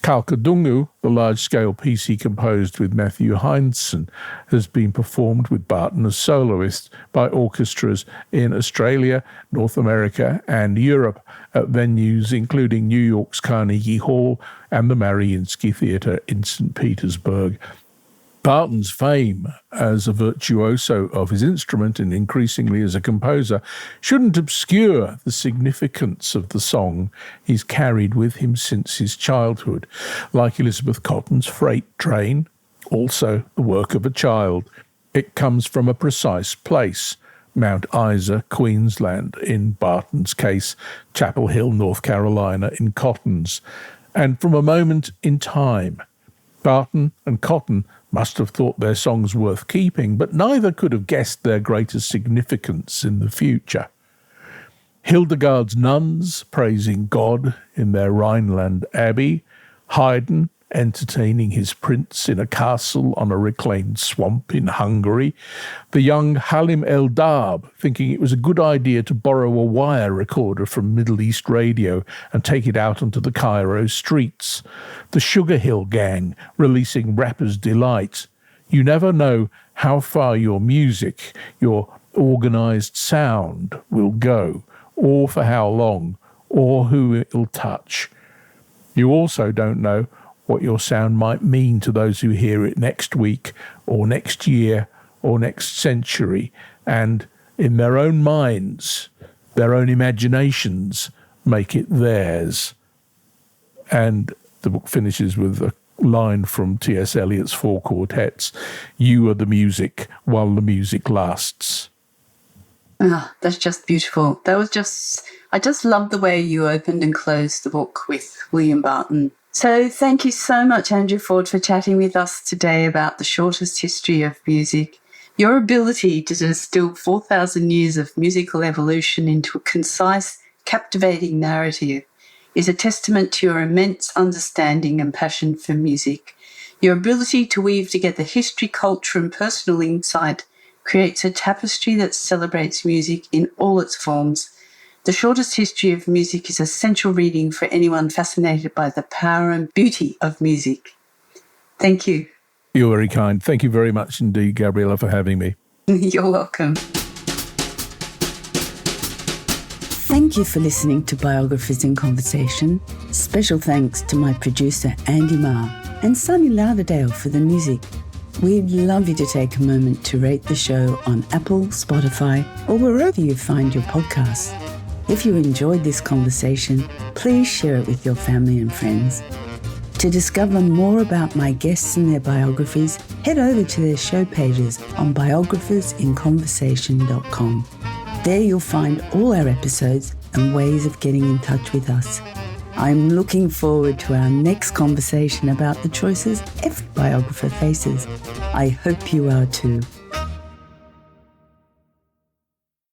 Kalkadungu, the large-scale piece he composed with Matthew Heinsohn, has been performed with Barton as soloist by orchestras in Australia, North America and Europe at venues including New York's Carnegie Hall and the Mariinsky Theatre in St. Petersburg. Barton's fame as a virtuoso of his instrument and increasingly as a composer shouldn't obscure the significance of the song he's carried with him since his childhood. Like Elizabeth Cotton's Freight Train, also the work of a child. It comes from a precise place, Mount Isa, Queensland, in Barton's case, Chapel Hill, North Carolina, in Cotton's, and from a moment in time. Barton and Cotton must have thought their songs worth keeping, but neither could have guessed their greater significance in the future. Hildegard's nuns praising God in their Rhineland abbey, Haydn entertaining his prince in a castle on a reclaimed swamp in Hungary, the young Halim Eldab thinking it was a good idea to borrow a wire recorder from Middle East Radio and take it out onto the Cairo streets, the Sugar Hill Gang releasing Rapper's Delight. You never know how far your music, your organised sound will go, or for how long, or who it will touch. You also don't know what your sound might mean to those who hear it next week or next year or next century, and in their own minds, their own imaginations, make it theirs. And the book finishes with a line from T.S. Eliot's Four Quartets, "You are the music while the music lasts." Ah, that's just beautiful. That was just I just love the way you opened and closed the book with William Barton. So thank you so much, Andrew Ford, for chatting with us today about the shortest history of music. Your ability to distill 4,000 years of musical evolution into a concise, captivating narrative is a testament to your immense understanding and passion for music. Your ability to weave together history, culture, and personal insight creates a tapestry that celebrates music in all its forms. The Shortest History of Music is essential reading for anyone fascinated by the power and beauty of music. Thank you. You're very kind. Thank you very much indeed, Gabriella, for having me. You're welcome. Thank you for listening to Biographers in Conversation. Special thanks to my producer, Andy Marr, and Sunny Lauderdale for the music. We'd love you to take a moment to rate the show on Apple, Spotify, or wherever you find your podcasts. If you enjoyed this conversation, please share it with your family and friends. To discover more about my guests and their biographies, head over to their show pages on biographersinconversation.com. There you'll find all our episodes and ways of getting in touch with us. I'm looking forward to our next conversation about the choices every biographer faces. I hope you are too.